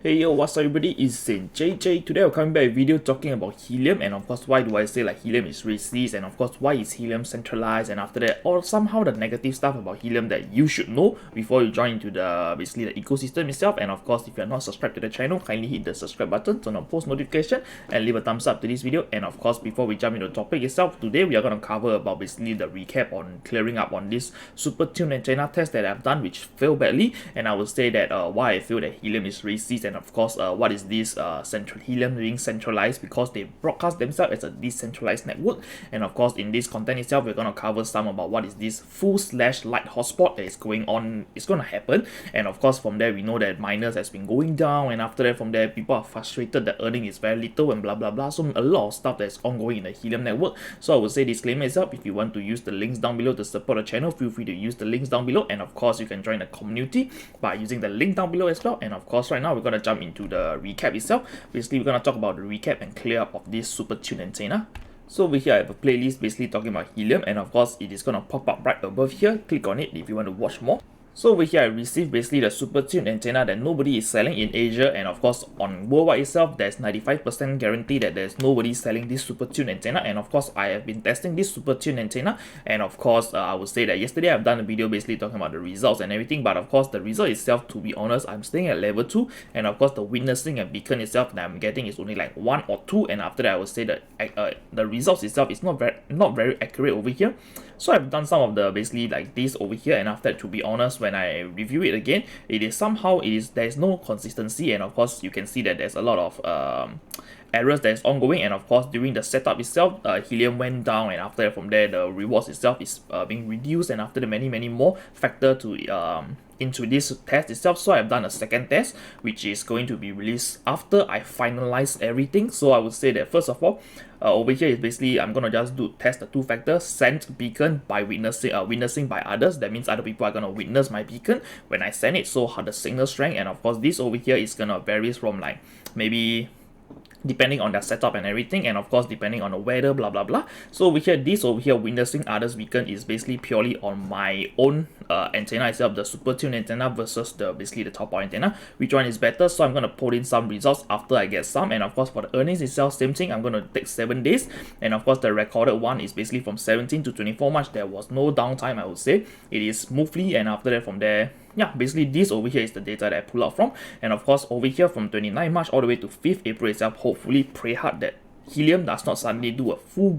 Hey yo, what's up everybody, it's JJ. Today we're coming back with a video talking about helium, and of course why do I say like helium is racist, and of course why is helium centralized, and after that or somehow the negative stuff about helium that you should know before you join into the basically the ecosystem itself. And of course if you're not subscribed to the channel, kindly hit the subscribe button, turn on post notification and leave a thumbs up to this video. And of course before we jump into the topic itself, today we are going to cover about basically the recap on clearing up on this super tuned antenna test that I've done which failed badly, and I will say that why I feel that helium is racist, and of course what is this central helium being centralized, because they broadcast themselves as a decentralized network. And of course in this content itself we're going to cover some about what is this full/light hotspot that is going on, it's going to happen. And of course from there we know that miners has been going down, and after that from there people are frustrated that earning is very little and blah blah blah, so a lot of stuff that's ongoing in the helium network. So I would say disclaimer itself, if you want to use the links down below to support the channel, feel free to use the links down below, and of course you can join the community by using the link down below as well. And of course right now we're going to jump into the recap itself. Basically we're going to talk about the recap and clear up of this super tuned antenna. So over here I have a playlist basically talking about helium, and of course it is going to pop up right above here. Click on it if you want to watch more. So over here I received basically the super tuned antenna that nobody is selling in Asia, and of course on worldwide itself there's 95% guarantee that there's nobody selling this super tuned antenna. And of course I have been testing this super tuned antenna, and of course I would say that yesterday I've done a video basically talking about the results and everything, but of course the result itself, to be honest, I'm staying at level 2, and of course the witnessing and beacon itself that I'm getting is only like 1 or 2, and after that I would say that the results itself is not very accurate over here. So I've done some of the basically like this over here, and after that, to be honest, when I review it again, there's no consistency, and of course you can see that there's a lot of errors that is ongoing. And of course during the setup itself, helium went down, and after that from there the rewards itself is being reduced, and after the many more factor to into this test itself. So I've done a second test which is going to be released after I finalize everything. So I would say that first of all, over here is basically I'm gonna just test the two factors, send beacon by witnessing by others. That means other people are gonna witness my beacon when I send it, so the signal strength. And of course this over here is gonna vary from like maybe depending on their setup and everything, and of course depending on the weather, blah blah blah. So over here witnessing others beacon is basically purely on my own antenna itself, the super tuned antenna versus the basically the top power antenna, which one is better. So I'm going to put in some results after I get some. And of course for the earnings itself, same thing, I'm going to take 7 days, and of course the recorded one is basically from 17 to 24 March. There was no downtime, I would say. It is smoothly, and after that from there, yeah, basically this over here is the data that I pull out from. And of course over here from 29 March all the way to 5th April itself, hopefully pray hard that helium does not suddenly do a full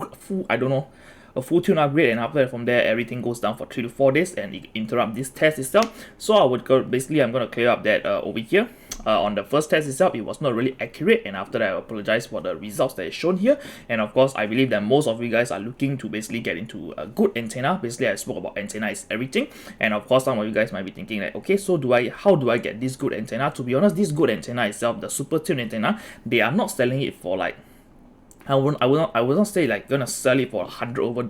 tune upgrade, and after that from there everything goes down for 3 to 4 days and it interrupt this test itself. So I would go, basically I'm going to clear up that over here. On the first test itself, it was not really accurate, and after that I apologize for the results that is shown here. And of course I believe that most of you guys are looking to basically get into a good antenna. Basically I spoke about antenna is everything, and of course some of you guys might be thinking like, okay, so how do I get this good antenna? To be honest, this good antenna itself, the super tuned antenna, they are not selling it for like, I would not say like gonna sell it for $100 over.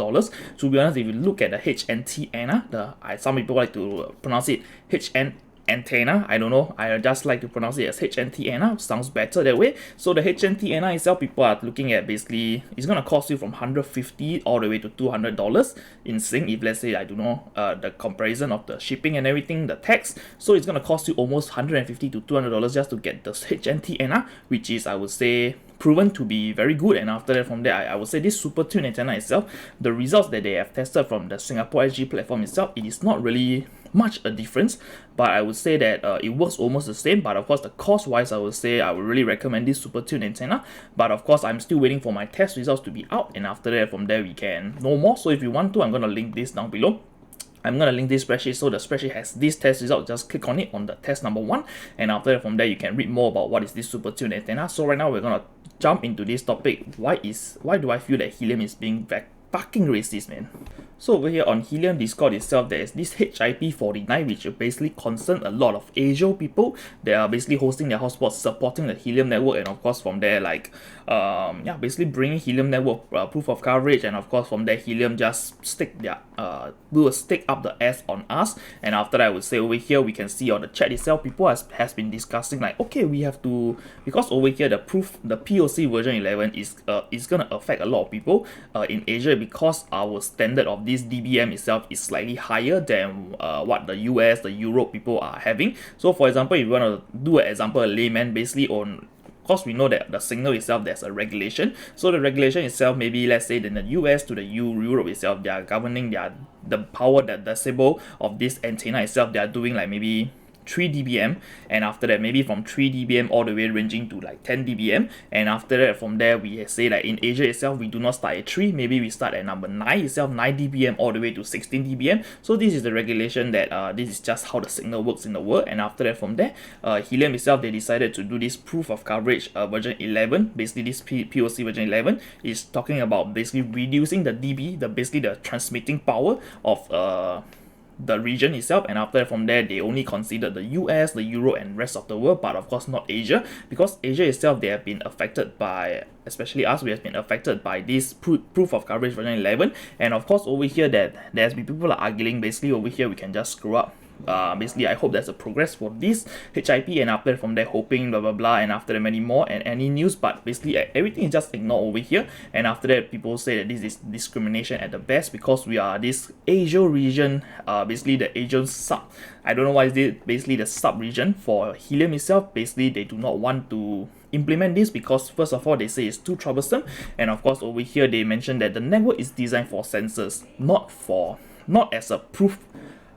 To be honest, if you look at the HNT antenna, some people like to pronounce it HN antenna, I don't know, I just like to pronounce it as HNT antenna, sounds better that way. So the HNT antenna itself, people are looking at basically it's gonna cost you from $150 all the way to $200 in sync, if let's say I don't know the comparison of the shipping and everything, the tax. So it's gonna cost you almost $150 to $200 just to get the HNT antenna, which is, I would say, proven to be very good. And after that from there, I would say this super tuned antenna itself, the results that they have tested from the Singapore SG platform itself, it is not really much a difference, but I would say that it works almost the same. But of course the cost wise, I would say I would really recommend this super tuned antenna. But of course I'm still waiting for my test results to be out, and after that from there we can know more. So if you want to, I'm going to link this down below. I'm going to link this spreadsheet, so the spreadsheet has this test result. Just click on it on the test number 1, and after that from there you can read more about what is this super tuned antenna. So right now we're going to jump into this topic. Why do I feel that helium is being fucking racist, man? So over here on Helium Discord itself, there is this HIP49 which basically concern a lot of Asia people. They are basically hosting their hotspots, supporting the Helium network, and of course from there like basically bringing Helium network proof of coverage, and of course from there Helium just stick up the ass on us. And after that I would say over here we can see on the chat itself, people has been discussing like, okay, we have to, because over here the POC version 11 is gonna affect a lot of people in Asia. because our standard of this dBm itself is slightly higher than what the US, the Europe people are having. So for example, if you want to do an example, a layman, basically on, of course we know that the signal itself, there's a regulation. So the regulation itself, maybe let's say in the US to the Europe itself, they are governing the power, the decibel of this antenna itself, they are doing like maybe 3 dBm, and after that maybe from 3 dBm all the way ranging to like 10 dBm, and after that from there we say like in Asia itself we do not start at 3, maybe we start at number 9 itself, 9 dBm all the way to 16 dBm. So this is the regulation that this is just how the signal works in the world. And after that from there, Helium itself, they decided to do this proof of coverage version 11. Basically this POC version 11 is talking about basically reducing the dB, basically the transmitting power of the region itself. And after from there, they only considered the US, the Euro, and rest of the world, but of course not Asia, because Asia itself, they have been affected by, especially us, we have been affected by this proof of coverage version 11. And of course over here that there's been people are arguing, basically over here we can just screw up. Basically I hope there's a progress for this HIP, and after from there hoping blah blah blah, and after that many more and any news, but basically everything is just ignored over here. And after that people say that this is discrimination at the best, because we are this Asia region, basically the Asian sub, I don't know why is it basically the sub region for Helium itself. Basically they do not want to implement this because first of all they say it's too troublesome, and of course over here they mentioned that the network is designed for sensors, not as a proof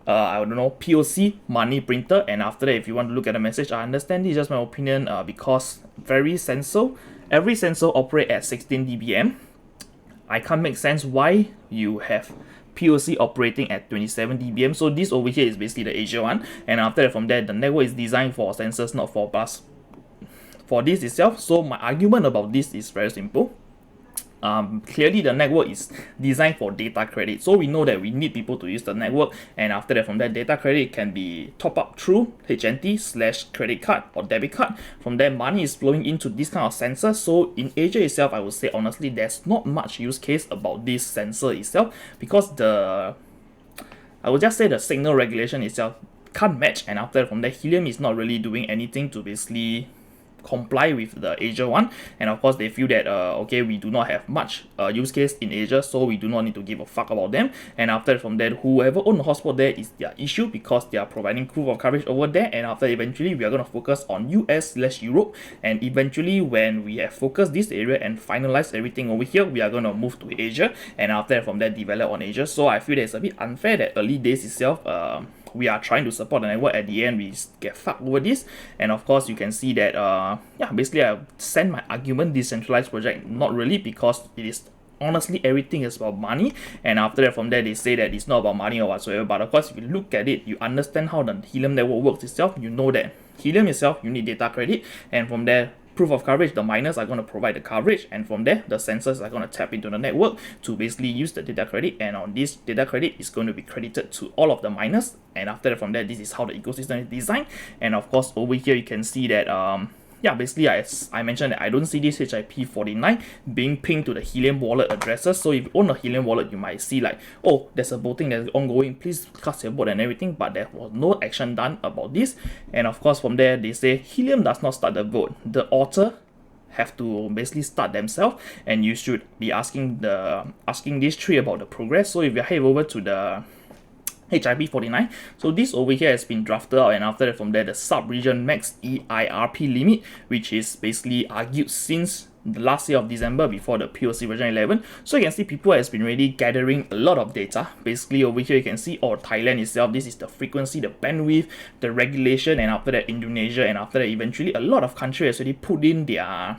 I don't know, POC money printer. And after that if you want to look at the message, I understand this is just my opinion, because every sensor operate at 16 dBm. I can't make sense why you have POC operating at 27 dBm. So this over here is basically the Asia one, and after that from there the network is designed for sensors, not for bus for this itself. So my argument about this is very simple. Clearly the network is designed for data credit, so we know that we need people to use the network, and after that from that data credit can be top up through HNT/credit card or debit card. From there money is flowing into this kind of sensor. So in Asia itself, I would say honestly there's not much use case about this sensor itself, because I would just say the signal regulation itself can't match, and after that from there Helium is not really doing anything to basically comply with the Asia one. And of course they feel that okay, we do not have much use case in Asia, so we do not need to give a fuck about them. And after from that, whoever own the hotspot there is their issue, because they are providing proof of coverage over there. And after eventually we are going to focus on US/Europe, and eventually when we have focused this area and finalized everything over here, we are going to move to Asia, and after from there develop on Asia. So I feel that it's a bit unfair that early days itself we are trying to support the network, at the end we get fucked over this. And of course you can see that yeah, basically I send my argument, decentralized project, not really, because it is honestly everything is about money. And after that from there they say that it's not about money or whatsoever, but of course if you look at it, you understand how the Helium network works itself, you know that Helium itself, you need data credit, and from there proof of coverage, the miners are going to provide the coverage, and from there the sensors are going to tap into the network to basically use the data credit, and on this data credit is going to be credited to all of the miners. And after that from there, this is how the ecosystem is designed. And of course over here you can see that yeah, basically I mentioned that I don't see this HIP49 being pinged to the Helium wallet addresses. So if you own a Helium wallet, you might see like, oh, there's a voting that's ongoing, please cast your vote and everything, but there was no action done about this. And of course from there they say Helium does not start the vote, the author have to basically start themselves, and you should be asking these three about the progress. So if you head over to the HIP49, so this over here has been drafted out, and after that from there the sub-region max EIRP limit, which is basically argued since the last year of December before the POC version 11. So you can see people has been really gathering a lot of data. Basically over here you can see Thailand itself, this is the frequency, the bandwidth, the regulation, and after that Indonesia, and after that eventually a lot of countries has already put in their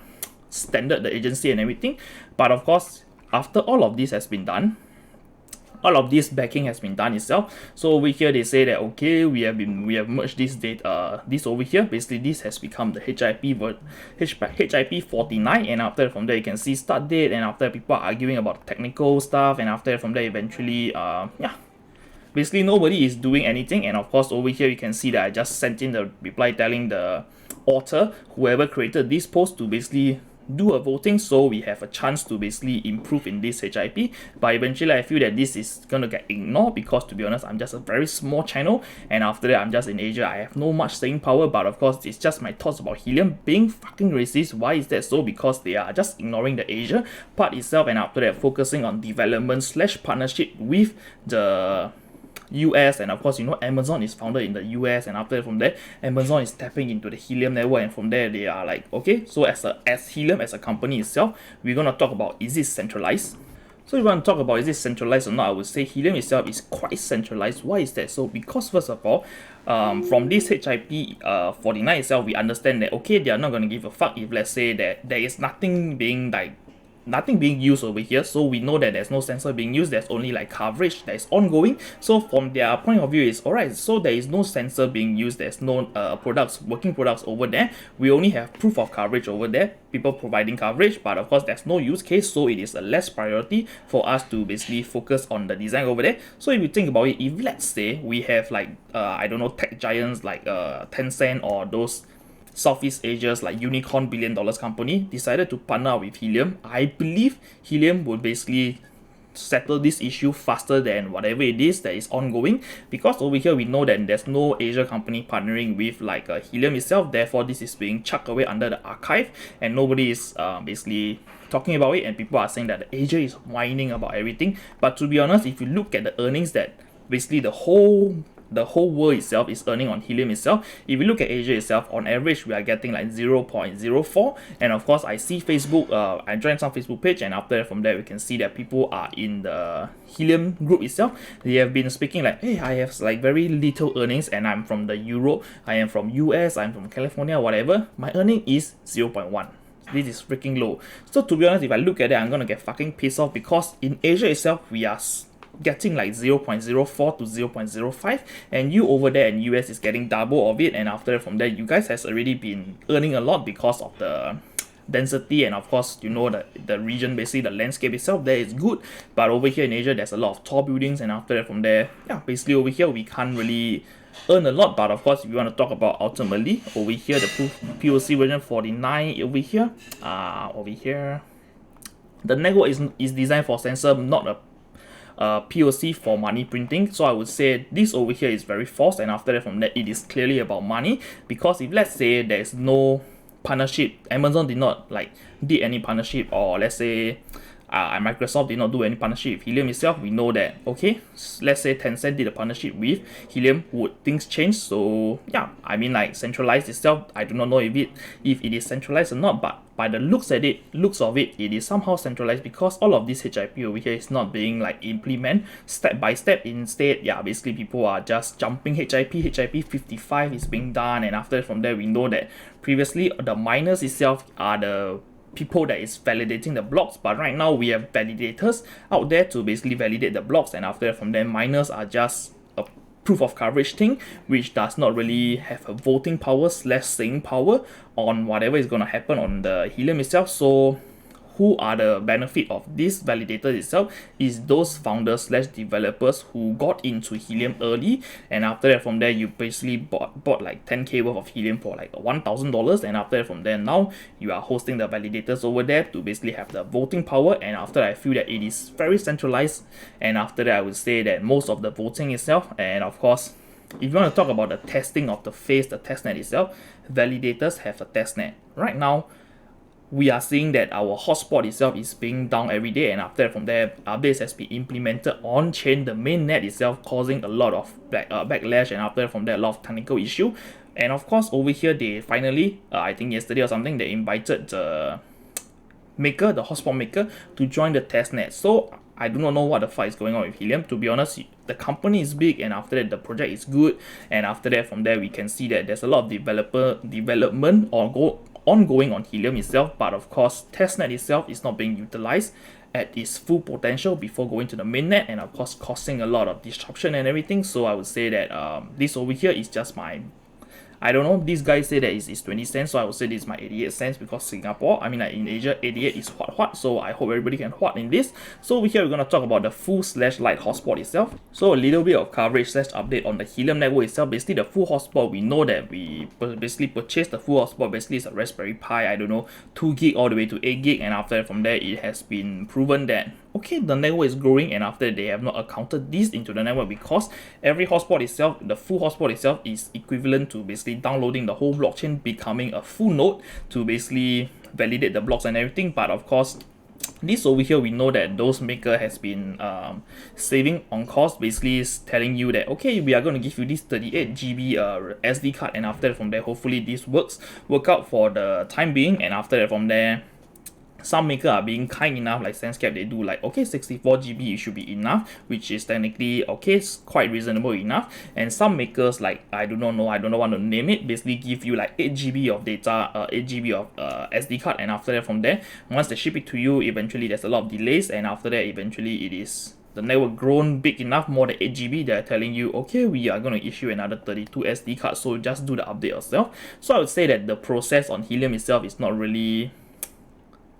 standard, the agency and everything. But of course after all of this has been done, all of this backing has been done itself. So over here they say that okay, we have merged this data, this over here, basically this has become the HIP49, and after from there you can see start date, and after people are arguing about technical stuff, and after from there eventually yeah, basically nobody is doing anything. And of course over here you can see that I just sent in the reply telling the author, whoever created this post, to basically do a voting so we have a chance to basically improve in this HIP. But eventually I feel that this is gonna get ignored because, to be honest, I'm just a very small channel, and after that I'm just in Asia. I have no much staying power, but of course it's just my thoughts about Helium being fucking racist. Why is that so? Because they are just ignoring the Asia part itself, and after that focusing on development slash partnership with the US. And of course, you know, Amazon is founded in the US, and after from there Amazon is tapping into the Helium network, and from there they are like, okay, so as Helium as a company itself, we're gonna talk about, is it centralized? So if you want to talk about is it centralized or not, I would say Helium itself is quite centralized. Why is that so? Because first of all, from this HIP 49 itself, we understand that, okay, they are not going to give a fuck if, let's say, that there is nothing being used over here. So we know that there's no sensor being used, there's only like coverage that is ongoing. So from their point of view is, alright, so there is no sensor being used, there's no working products over there, we only have proof of coverage over there, people providing coverage, but of course there's no use case, so it is a less priority for us to basically focus on the design over there. So if you think about it, if let's say we have like I don't know, tech giants like Tencent or those Southeast Asia's like unicorn $1 billion company decided to partner with Helium, I believe Helium would basically settle this issue faster than whatever it is that is ongoing, because over here we know that there's no Asia company partnering with like Helium itself. Therefore this is being chucked away under the archive, and nobody is basically talking about it, and people are saying that Asia is whining about everything. But to be honest, if you look at the earnings that basically the whole world itself is earning on Helium itself, if you look at Asia itself, on average we are getting like 0.04. And of course I see Facebook, I joined some Facebook page, and after that, from there we can see that people are in the Helium group itself. They have been speaking like, hey, I have like very little earnings, and I'm from the Europe, I am from US, I'm from California, whatever, my earning is 0.1. This is freaking low. So to be honest, if I look at it, I'm gonna get fucking pissed off, because in Asia itself we are getting like 0.04 to 0.05, and you over there in US is getting double of it. And after from there, you guys has already been earning a lot because of the density, and of course, you know, the region, basically the landscape itself there is good. But over here in Asia there's a lot of tall buildings, and after that from there, yeah, basically over here we can't really earn a lot. But of course, if you want to talk about ultimately over here, the POC version 49 over here, the network is designed for sensor, not a POC for money printing. So I would say this over here is very false, and after that from that, it is clearly about money. Because if let's say there's no partnership, Amazon did not like did any partnership, or let's say Microsoft did not do any partnership with Helium itself, we know that, okay, let's say Tencent did a partnership with Helium, would things change? So yeah, I mean, like centralized itself, I do not know if it is centralized or not, but by the looks of it, it is somehow centralized, because all of this HIP over here is not being like implemented step by step. Instead, yeah, basically people are just jumping HIP 55 is being done, and after from there we know that previously the miners itself are the people that is validating the blocks, but right now we have validators out there to basically validate the blocks, and after from there miners are just a proof of coverage thing, which does not really have a voting power slash saying power on whatever is going to happen on the Helium itself. So who are the benefit of this validator itself is those founders slash developers who got into Helium early, and after that from there you basically bought like 10k worth of Helium for like $1,000, and after that from there now you are hosting the validators over there to basically have the voting power. And after that, I feel that it is very centralized, and after that I would say that most of the voting itself, and of course if you want to talk about the testing of the phase, the testnet itself, validators have a testnet. Right now we are seeing that our hotspot itself is being down every day, and after from there updates has been implemented on chain, the main net itself, causing a lot of backlash, and after from there a lot of technical issue. And of course over here they finally I think yesterday or something, they invited the maker, the hotspot maker, to join the testnet. So I do not know what the fuck is going on with Helium. To be honest, the company is big, and after that the project is good, and after that from there we can see that there's a lot of development ongoing on Helium itself. But of course testnet itself is not being utilized at its full potential before going to the mainnet, and of course causing a lot of disruption and everything. So I would say that this over here is just my I don't know, these guys say that it's 20 cents, so I would say this is my 88 cents because Singapore, I mean like in Asia, 88 is what, so I hope everybody can what in this. So over here we're going to talk about the full / light hotspot itself. So a little bit of coverage / update on the Helium network itself. Basically the full hotspot, we know that we basically purchased the full hotspot. Basically it's a Raspberry Pi, I don't know, 2 gig all the way to 8 gig, and after that from there it has been proven that okay, the network is growing, and after they have not accounted this into the network because every hotspot itself, the full hotspot itself is equivalent to basically downloading the whole blockchain, becoming a full node to basically validate the blocks and everything. But of course, this over here, we know that those maker has been saving on cost, basically is telling you that okay, we are going to give you this 38 GB SD card, and after that from there hopefully this work out for the time being, and after that from there some makers are being kind enough, like Senscap, they do like okay, 64 GB it should be enough, which is technically okay, it's quite reasonable enough. And some makers, like I do not want to name it, basically give you like 8 GB of data, 8 GB of SD card, and after that from there, once they ship it to you, eventually there's a lot of delays, and after that eventually it is the network grown big enough, more than 8 GB, they're telling you okay, we are going to issue another 32 SD cards, so just do the update yourself. So I would say that the process on Helium itself is not really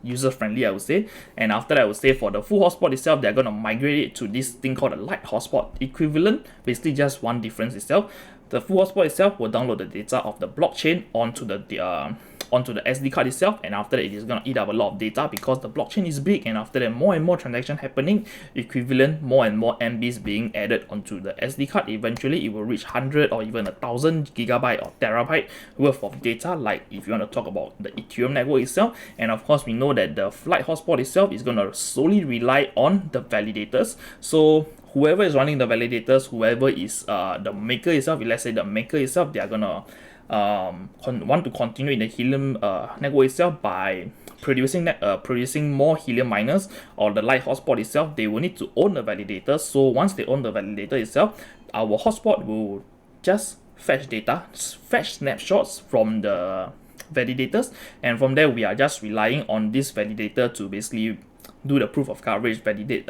user friendly, I would say. And after that, I would say for the full hotspot itself, they're going to migrate it to this thing called a light hotspot equivalent. Basically just one difference itself, the full hotspot itself will download the data of the blockchain onto the SD card itself, and after that it is going to eat up a lot of data because the blockchain is big, and after that more and more transactions happening, equivalent more and more MBs being added onto the SD card. Eventually it will reach 100 or even 1000 gigabyte or terabyte worth of data, like if you want to talk about the Ethereum network itself. And of course we know that the light hotspot itself is going to solely rely on the validators. So whoever is running the validators, whoever is the maker itself, let's say the maker itself, they are gonna want to continue in the Helium network itself by producing more Helium miners, or the light hotspot itself, they will need to own the validator. So once they own the validator itself, our hotspot will just fetch data, fetch snapshots from the validators, and from there we are just relying on this validator to basically do the proof of coverage, validate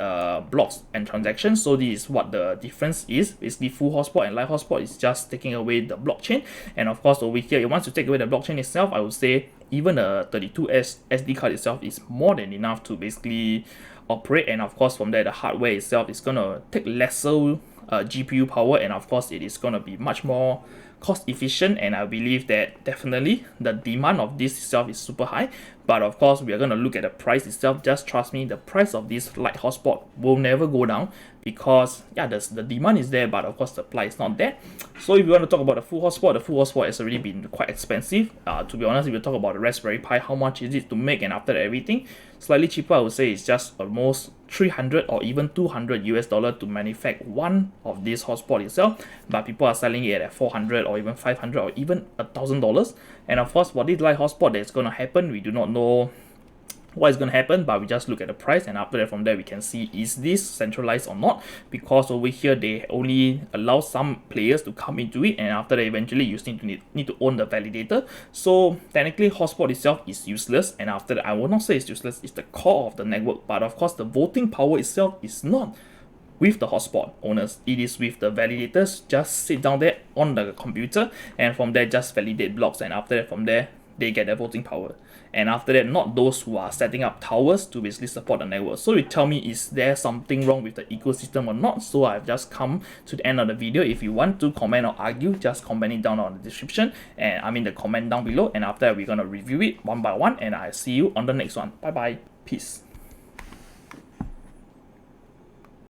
blocks and transactions. So this is what the difference is. Basically full hotspot and light hotspot is just taking away the blockchain, and of course over here once you take away the blockchain itself, I would say even a 32S SD card itself is more than enough to basically operate. And of course from there the hardware itself is gonna take lesser GPU power, and of course it is gonna be much more cost efficient, and I believe that definitely the demand of this itself is super high. But of course we are going to look at the price itself. Just trust me, the price of this light hotspot will never go down because yeah, the demand is there, but of course the supply is not there. So if you want to talk about the full hotspot has already been quite expensive. To be honest, if you talk about the Raspberry Pi, how much is it to make, and after everything, slightly cheaper, I would say it's just almost 300 or even 200 US dollar to manufacture one of this hotspot itself, but people are selling it at 400 or even 500 or even $1,000. And of course for this light hotspot that's going to happen, we do not know what is going to happen, but we just look at the price, and after that from there we can see is this centralized or not, because over here they only allow some players to come into it, and after that eventually you still need to own the validator. So technically hotspot itself is useless, and after that I will not say it's useless, it's the core of the network. But of course the voting power itself is not with the hotspot owners, it is with the validators. Just sit down there on the computer, and from there just validate blocks, and after that from there they get their voting power. And after that, not those who are setting up towers to basically support the network. So you tell me, is there something wrong with the ecosystem or not? So I've just come to the end of the video. If you want to comment or argue, just comment it down on the description, and I mean the comment down below, and after that we're gonna review it one by one, and I'll see you on the next one. Bye bye, peace.